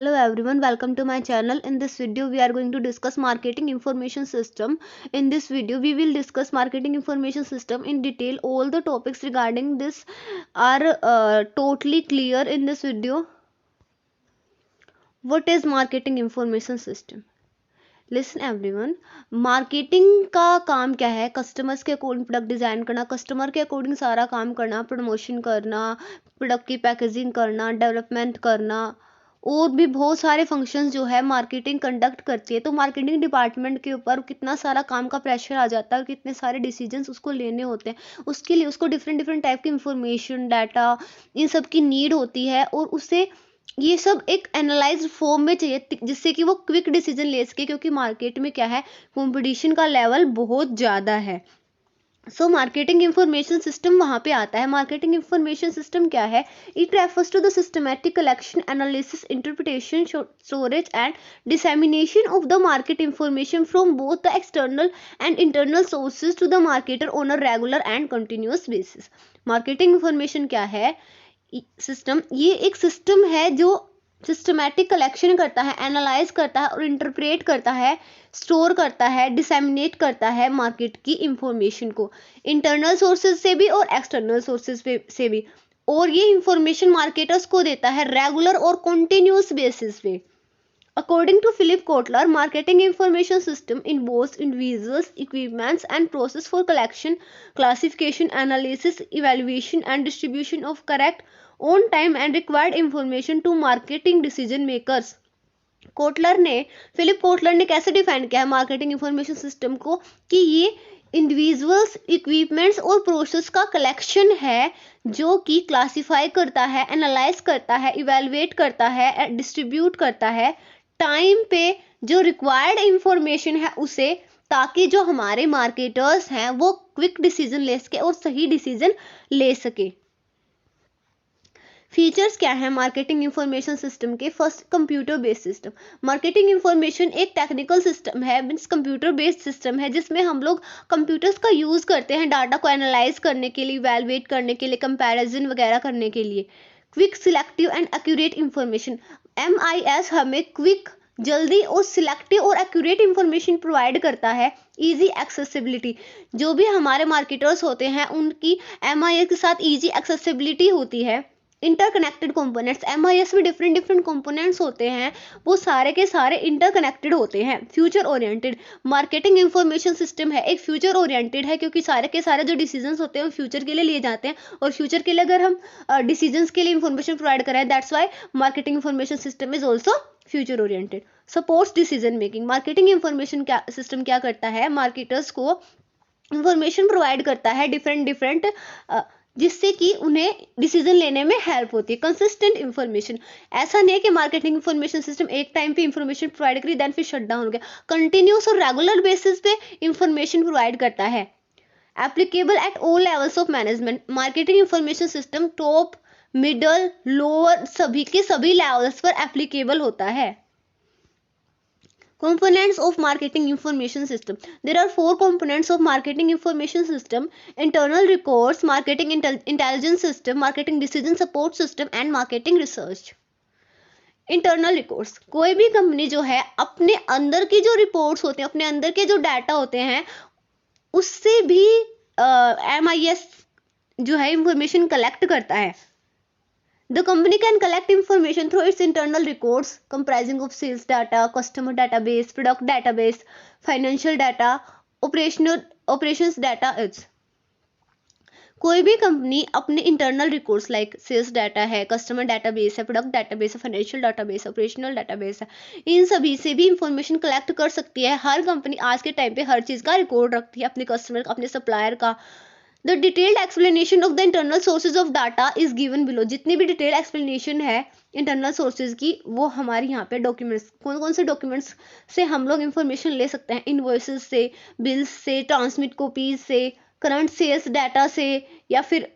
Hello everyone, welcome to my channel. In this video we are going to discuss marketing information system. In this video we will discuss marketing information system in detail. All the topics regarding this are totally clear in this video. What is marketing information system? Listen everyone, marketing का काम क्या है? Customers के according product design करना, customer के according सारा काम करना, प्रमोशन करना, प्रोडक्ट की पैकेजिंग करना, डेवलपमेंट करना और भी बहुत सारे फंक्शंस जो है मार्केटिंग कंडक्ट करती है। तो मार्केटिंग डिपार्टमेंट के ऊपर कितना सारा काम का प्रेशर आ जाता है और कितने सारे डिसीजंस उसको लेने होते हैं। उसके लिए उसको डिफरेंट डिफरेंट टाइप की इंफॉर्मेशन, डाटा, इन सब की नीड होती है और उसे ये सब एक एनालाइज्ड फॉर्म में चाहिए जिससे कि वो क्विक डिसीजन ले सके, क्योंकि मार्केट में क्या है, कंपटीशन का लेवल बहुत ज़्यादा है। सो मार्केटिंग इंफॉर्मेशन सिस्टम वहाँ पे आता है। मार्केटिंग इंफॉर्मेशन सिस्टम क्या है? It refers to the systematic collection, analysis, interpretation, storage and dissemination of the market information from both the external and internal sources to the marketer on a regular and continuous basis. Marketing information क्या है? System, ये एक system है जो systematic collection करता है, analyse करता है और इंटरप्रेट करता है, स्टोर करता है, डिसेमिनेट करता है मार्केट की इंफॉर्मेशन को, इंटरनल सोर्सेज से भी और एक्सटर्नल सोर्सेज से भी। और ये इंफॉर्मेशन मार्केटर्स को देता है रेगुलर और कंटिन्यूस बेसिस पे। According to Philip Kotler, marketing information system involves individuals, equipments, and process for collection, classification, analysis, evaluation, and distribution of correct, on-time, and required information to marketing decision makers. Philip Kotler ने कैसे define किया है marketing information system को कि ये individuals, equipments और process का collection है जो कि क्लासिफाई करता है, एनालाइज करता है, इवेलुएट करता है, डिस्ट्रीब्यूट करता है टाइम पे जो रिक्वायर्ड इंफॉर्मेशन है उसे, ताकि जो हमारे मार्केटर्स हैं वो क्विक डिसीजन ले सके और सही डिसीजन ले सके। फीचर्स क्या है मार्केटिंग इंफॉर्मेशन सिस्टम के? First, computer based system. Marketing information एक टेक्निकल सिस्टम है, मीन्स कंप्यूटर बेस्ड सिस्टम है जिसमें हम लोग कंप्यूटर्स का यूज़ करते हैं डाटा को एनालाइज करने के लिए, इवैल्यूएट करने के लिए, कंपैरिजन वगैरह करने के लिए। Quick, selective and accurate information. MIS हमें क्विक, जल्दी और सिलेक्टिव और एक्यूरेट इंफॉर्मेशन प्रोवाइड करता है। इजी एक्सेसिबिलिटी, जो भी हमारे मार्केटर्स होते हैं उनकी MIS के साथ इजी एक्सेसिबिलिटी होती है। इंटरकनेक्टेड कंपोनेंट्स, MIS में डिफरेंट डिफरेंट कंपोनेंट्स होते हैं, वो सारे के सारे इंटरकनेक्टेड होते हैं। Future oriented, marketing information system है एक फ्यूचर ओरिएंटेड है, क्योंकि सारे के सारे जो डिसीजंस होते हैं वो फ्यूचर के लिए लिए जाते हैं और फ्यूचर के लिए अगर हम डिसीजंस के लिए इंफॉर्मेशन प्रोवाइड करें, that's why marketing information system is also future oriented. Supports decision making, marketing information क्या सिस्टम क्या करता है? मार्केटर्स को इंफॉर्मेशन प्रोवाइड करता है डिफरेंट डिफरेंट, जिससे कि उन्हें डिसीजन लेने में हेल्प होती है। कंसिस्टेंट इंफॉर्मेशन, ऐसा नहीं है कि मार्केटिंग इंफॉर्मेशन सिस्टम एक टाइम पे इंफॉर्मेशन प्रोवाइड करी देन फिर शट डाउन हो गया। कंटिन्यूस और रेगुलर बेसिस पे इंफॉर्मेशन प्रोवाइड करता है। Applicable at all levels of management, marketing information system top, middle, lower सभी के सभी लेवल्स पर एप्लीकेबल होता है। Components of marketing information system. There are 4 components of marketing information system: internal records, marketing intelligence system, marketing decision support system and marketing research. Internal records, कोई भी company जो है अपने अंदर की जो रिपोर्ट्स होते हैं, अपने अंदर के जो डाटा होते हैं उससे भी MIS जो है इंफॉर्मेशन कलेक्ट करता है। The company can collect information through its internal records comprising of sales data, customer database, product database, financial data, operations data is. कोई भी कंपनी अपने internal records like sales data है, customer database है, product database है, financial database है, operational database है, इन सभी से भी इंफॉर्मेशन कलेक्ट कर सकती है। हर कंपनी आज के टाइम पे हर चीज़ का रिकॉर्ड रखती है, अपने कस्टमर का, अपने सप्लायर का। The detailed explanation of the internal sources of data is given below. जितनी भी डिटेल एक्सप्लेनेशन है इंटरनल सोर्सेज की वो हमारे यहाँ पे डॉक्यूमेंट्स, कौन कौन से डॉक्यूमेंट्स से हम लोग इंफॉर्मेशन ले सकते हैं? इनवॉइसेस से, बिल्स से, ट्रांसमिट कॉपीज से, करंट सेल्स डाटा से, या फिर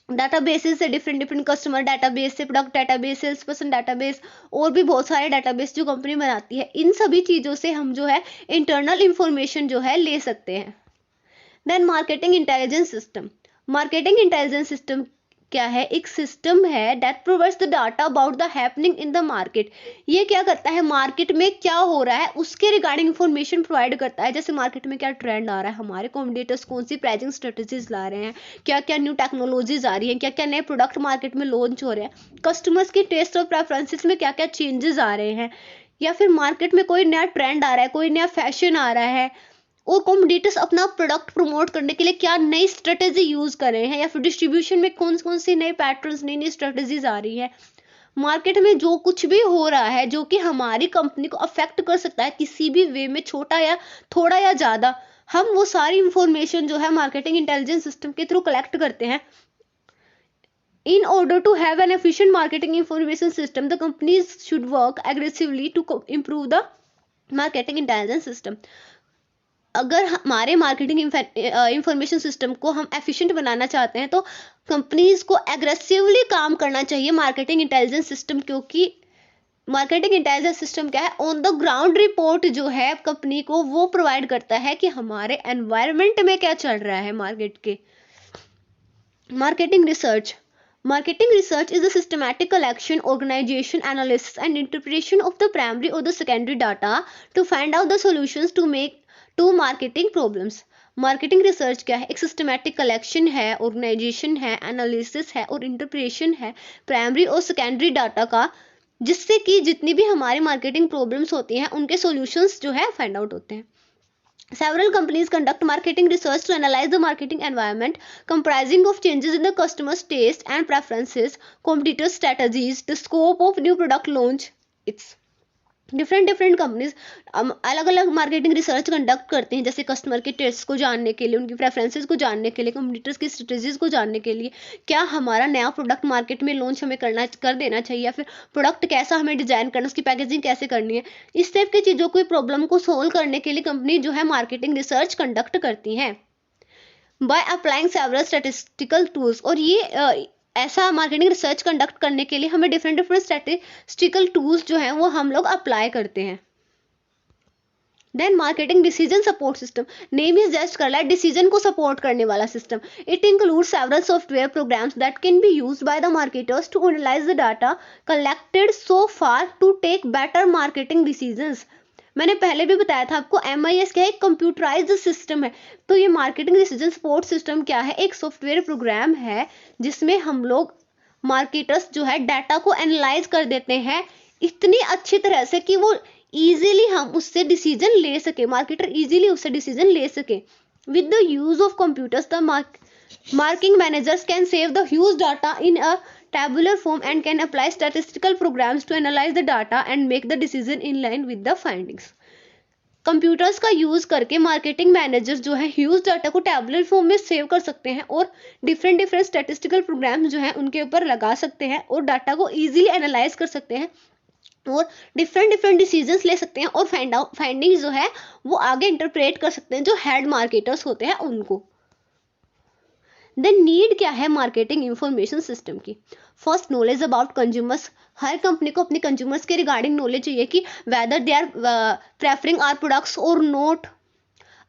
डाटाबेसेस से, डिफरेंट डिफरेंट कस्टमर डाटाबेस से, product database, sales person database और भी बहुत सारे डाटाबेस जो कंपनी बनाती है। इन सभी चीज़ों से हम जो है इंटरनल इंफॉर्मेशन जो है ले सकते हैं। Then marketing intelligence system. Marketing intelligence system क्या है, एक सिस्टम है that provides the data about the happening in the market. ये क्या करता है, मार्केट में क्या हो रहा है उसके रिगार्डिंग इंफॉर्मेशन प्रोवाइड करता है। जैसे मार्केट में क्या ट्रेंड आ रहा है, हमारे कॉम्पिटिटर्स कौन सी प्राइसिंग स्ट्रेटजीज ला रहे हैं, क्या क्या न्यू टेक्नोलॉजीज आ रही हैं, क्या क्या नए प्रोडक्ट मार्केट में लॉन्च हो रहे हैं, कस्टमर्स की टेस्ट और प्रेफरेंसेस में क्या क्या चेंजेस आ रहे हैं, या फिर मार्केट में कोई नया ट्रेंड आ रहा है, कोई नया फैशन आ रहा है, और कॉम्पिटिटर्स अपना प्रोडक्ट प्रमोट करने के लिए क्या नई स्ट्रेटेजी यूज कर रहे हैं, या फिर डिस्ट्रीब्यूशन में कौन कौन सी नए पैटर्न्स, नई नई स्ट्रेटेजीज आ रही है। मार्केट में जो कुछ भी हो रहा है जो कि हमारी कंपनी को अफेक्ट कर सकता है किसी भी वे में, छोटा या थोड़ा या ज्यादा, हम वो सारी इंफॉर्मेशन जो है मार्केटिंग इंटेलिजेंस सिस्टम के थ्रू कलेक्ट करते हैं। In order to have an efficient marketing information system, the companies should work aggressively to improve the marketing intelligence system. अगर हमारे मार्केटिंग इंफॉर्मेशन सिस्टम को हम एफिशिएंट बनाना चाहते हैं तो कंपनीज को एग्रेसिवली काम करना चाहिए मार्केटिंग इंटेलिजेंस सिस्टम, क्योंकि मार्केटिंग इंटेलिजेंस सिस्टम क्या है, ऑन द ग्राउंड रिपोर्ट जो है कंपनी को वो प्रोवाइड करता है कि हमारे एनवायरनमेंट में क्या चल रहा है मार्केट के। Marketing research is the systematic collection, organization, analysis and interpretation of the primary or the secondary data to find out the solutions to marketing problems. Marketing research क्या है, एक सिस्टमैटिक कलेक्शन है, ऑर्गेनाइजेशन है, analysis है और interpretation है primary और secondary data का, जिससे कि जितनी भी हमारी मार्केटिंग प्रॉब्लम्स होती हैं उनके सॉल्यूशंस जो है फाइंड आउट होते हैं। Several companies conduct marketing research to analyze the marketing environment, comprising of changes in the customer's taste and preferences, competitor strategies, the scope of new product launch. It's different companies अलग अलग marketing research conduct करते हैं, जैसे customer के test को जानने के लिए, उनकी प्रेफरेंसेस को जानने के लिए, कॉम्पिटिटर्स की स्ट्रेटजीज को जानने के लिए, क्या हमारा नया प्रोडक्ट मार्केट में लॉन्च हमें कर देना चाहिए, या फिर प्रोडक्ट कैसा हमें डिजाइन करना, उसकी पैकेजिंग कैसे करनी है। इस टाइप की चीज़ों को, प्रॉब्लम को सोल्व करने के लिए कंपनी जो है मार्केटिंग रिसर्च कंडक्ट करती हैं by applying several statistical tools. और ये ऐसा मार्केटिंग रिसर्च कंडक्ट करने के लिए हमें डिफरेंट स्टैटिस्टिकल टूल्स जो हैं वो हम लोग अप्लाई करते हैं। Then marketing decision support system, name ही जस्ट कर रहा है डिसीजन को सपोर्ट करने वाला system. It include several software programs that can be used by the marketers to analyse the data collected so far to take better marketing decisions. मैंने पहले भी बताया था आपको, MIS क्या है, एक कंप्यूटराइज्ड सिस्टम है। तो ये मार्केटिंग डिसीजन सपोर्ट सिस्टम क्या है, एक सॉफ्टवेयर प्रोग्राम है जिसमें हम लोग मार्केटर्स जो है डाटा को एनालाइज कर देते हैं इतनी अच्छी तरह से कि वो इजीली हम उससे डिसीजन ले सके, मार्केटर इजीली उससे डिसीजन ले सके। With the use of computers the marking managers can save the huge data in a tabular form and can apply statistical programs to analyze the data and make the decision in line with the findings. Computers का use करके marketing managers जो है huge data को tabular form में save कर सकते हैं और डिफरेंट स्टैटिस्टिकल प्रोग्राम्स जो है उनके ऊपर लगा सकते हैं और डाटा को इजीली एनालाइज कर सकते हैं और डिफरेंट डिसीजंस ले सकते हैं और फाइंडिंग्स जो है वो आगे इंटरप्रेट कर सकते हैं जो हेड मार्केटर्स होते हैं उनको। देन नीड क्या है मार्केटिंग इंफॉर्मेशन सिस्टम की। First, knowledge about consumers. हर कंपनी को अपने कंज्यूमर्स के रिगार्डिंग नॉलेज चाहिए कि whether they are preferring our products और not,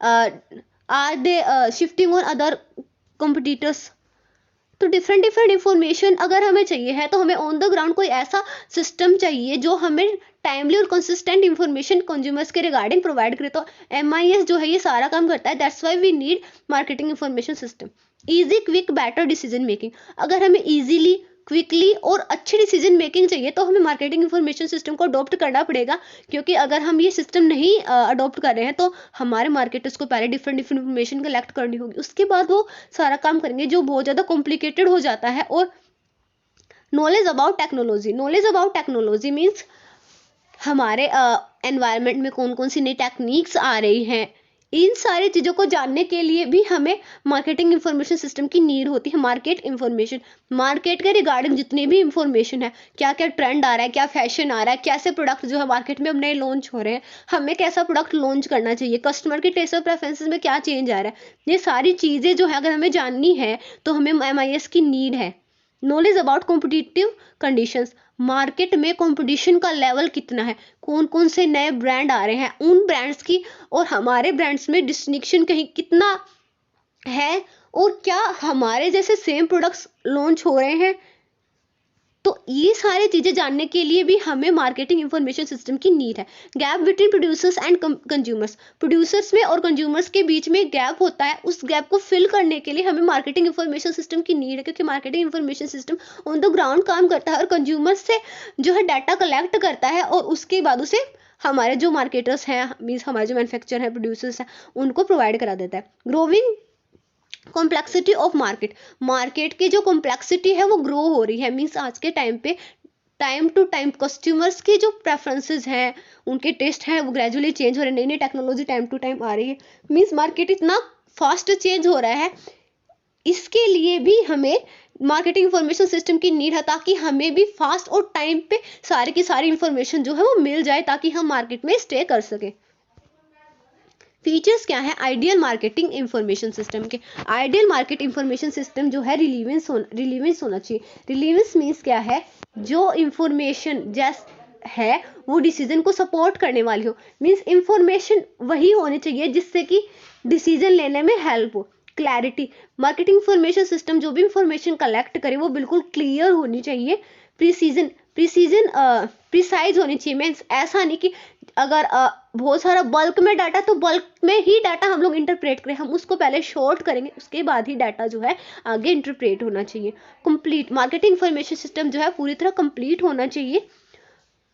are they shifting on other competitors. तो डिफरेंट इंफॉर्मेशन अगर हमें चाहिए है तो हमें ऑन द ग्राउंड कोई ऐसा सिस्टम चाहिए जो हमें टाइमली और कंसिस्टेंट इंफॉर्मेशन कंज्यूमर्स के रिगार्डिंग प्रोवाइड करे। तो MIS जो है ये सारा काम करता है। That's why we need marketing information system. Easy, quick, better decision making. अगर हमें इजीली, क्विकली और अच्छी डिसीजन मेकिंग चाहिए तो हमें मार्केटिंग इंफॉर्मेशन सिस्टम को अडॉप्ट करना पड़ेगा, क्योंकि अगर हम ये सिस्टम नहीं अडॉप्ट कर रहे हैं तो हमारे मार्केटर्स को पहले डिफरेंट इंफॉर्मेशन कलेक्ट करनी होगी, उसके बाद वो सारा काम करेंगे जो बहुत ज़्यादा कॉम्प्लिकेटेड हो जाता है। और नॉलेज अबाउट टेक्नोलॉजी मीन्स हमारे एनवायरनमेंट में कौन कौन सी नई टेक्निक्स आ रही हैं, इन सारी चीज़ों को जानने के लिए भी हमें मार्केटिंग इंफॉर्मेशन सिस्टम की नीड होती है। मार्केट इंफॉर्मेशन, मार्केट के रिगार्डिंग जितनी भी इंफॉर्मेशन है, क्या क्या ट्रेंड आ रहा है, क्या फैशन आ रहा है, कैसे प्रोडक्ट जो है मार्केट में अब नए लॉन्च हो रहे हैं, हमें कैसा प्रोडक्ट लॉन्च करना चाहिए, कस्टमर के टेस्ट और प्रेफरेंसेस में क्या चेंज आ रहा है, ये सारी चीज़ें जो है अगर हमें जाननी है तो हमें MIS की नीड है। Knowledge about competitive conditions. Market में कंपटीशन का लेवल कितना है, कौन कौन से नए ब्रांड आ रहे हैं, उन ब्रांड्स की और हमारे ब्रांड्स में डिस्टिंक्शन कहीं कितना है और क्या हमारे जैसे सेम प्रोडक्ट्स लॉन्च हो रहे हैं। तो ये सारी चीजें जानने के लिए भी हमें मार्केटिंग इंफॉर्मेशन सिस्टम की नीड है। Gap between producers and consumers, producers में और कंज्यूमर्स के बीच में गैप होता है, उस गैप को फिल करने के लिए हमें मार्केटिंग इंफॉर्मेशन सिस्टम की नीड है, क्योंकि marketing information system on the ground काम करता है और कंज्यूमर्स से जो है डाटा कलेक्ट करता है और उसके बाद उसे हमारे जो मार्केटर्स हैं, मीन्स हमारे जो मैन्युफैक्चर हैं, प्रोड्यूसर्स हैं, उनको प्रोवाइड करा देता है। Growing complexity of market, market की जो कॉम्प्लेक्सिटी है वो ग्रो हो रही है। मीन्स आज के टाइम पे टाइम टू टाइम कस्टमर्स की जो प्रेफरेंसेस हैं, उनके टेस्ट हैं, वो ग्रेजुअली चेंज हो रहे हैं, नई नई टेक्नोलॉजी टाइम टू टाइम आ रही है। मीन्स मार्केट इतना फास्ट चेंज हो रहा है, इसके लिए भी हमें मार्केटिंग इंफॉर्मेशन सिस्टम की नीड है, ताकि हमें भी फास्ट और टाइम पे सारी की सारी इंफॉर्मेशन जो है वो मिल जाए, ताकि हम मार्केट में स्टे कर सकें। फीचर्स क्या है आइडियल मार्केटिंग इंफॉर्मेशन सिस्टम के? आइडियल मार्केट इंफॉर्मेशन सिस्टम जो है रिलीवेंस होना चाहिए। रिलीवेंस मीन्स क्या है? जो इंफॉर्मेशन है वो डिसीजन को सपोर्ट करने वाली हो। मीन्स इंफॉर्मेशन वही होनी चाहिए जिससे कि डिसीजन लेने में हेल्प हो। क्लैरिटी, मार्केटिंग इंफॉर्मेशन सिस्टम जो भी इंफॉर्मेशन कलेक्ट करे वो बिल्कुल क्लियर होनी चाहिए। प्रिसाइज होनी चाहिए। मीन्स ऐसा नहीं कि अगर बहुत सारा बल्क में डाटा, तो बल्क में ही डाटा हम लोग इंटरप्रेट करें, हम उसको पहले शॉर्ट करेंगे, उसके बाद ही डाटा जो है आगे इंटरप्रेट होना चाहिए। कंप्लीट, मार्केटिंग इंफॉर्मेशन सिस्टम जो है पूरी तरह कंप्लीट होना चाहिए।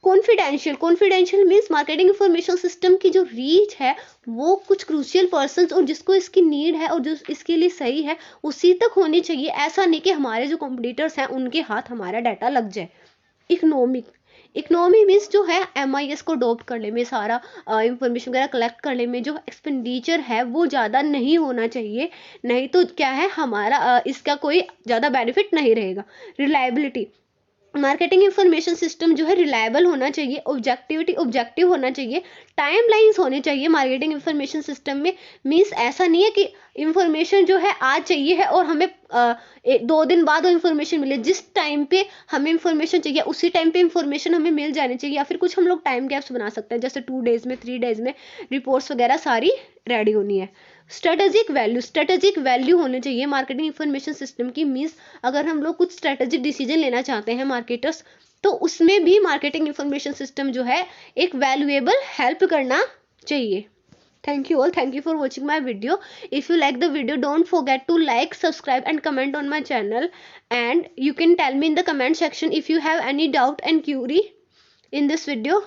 Confidential means marketing information system की जो रीच है वो कुछ क्रूशियल पर्सन्स और जिसको इसकी नीड है और जो इसके लिए सही है उसी तक होनी चाहिए। ऐसा नहीं कि हमारे जो कॉम्पिटिटर्स हैं उनके हाथ हमारा डाटा लग जाए। इकोनॉमी मीन्स जो है MIS को अडॉप्ट करने में, सारा इंफॉर्मेशन वगैरह कलेक्ट करने में जो एक्सपेंडिचर है वो ज़्यादा नहीं होना चाहिए, नहीं तो क्या है हमारा इसका कोई ज़्यादा बेनिफिट नहीं रहेगा। रिलायबिलिटी, मार्केटिंग इंफॉर्मेशन सिस्टम जो है रिलायबल होना चाहिए। ऑब्जेक्टिव होना चाहिए। टाइमलाइंस होनी चाहिए मार्केटिंग इंफॉर्मेशन सिस्टम में। मीन्स ऐसा नहीं है कि इंफॉर्मेशन जो है आज चाहिए है और हमें 2 दिन बाद वो इंफॉर्मेशन मिले। जिस टाइम पे हमें इंफॉर्मेशन चाहिए उसी टाइम पे इंफॉर्मेशन हमें मिल जानी चाहिए, या फिर कुछ हम लोग टाइम गैप्स बना सकते हैं, जैसे 2 डेज में, 3 डेज में रिपोर्ट्स वगैरह सारी रेडी होनी है। स्ट्रेटेजिक वैल्यू होनी चाहिए मार्केटिंग इंफॉर्मेशन सिस्टम की। मीन्स अगर हम लोग कुछ स्ट्रेटेजिक डिसीजन लेना चाहते हैं मार्केटर्स, तो उसमें भी मार्केटिंग इंफॉर्मेशन सिस्टम जो है एक वैल्यूएबल हेल्प करना चाहिए। Thank you all. Thank you for watching my video. If you like the video, don't forget to like, subscribe and comment on my channel. And you can tell me in the comment section if you have any doubt and query in this video.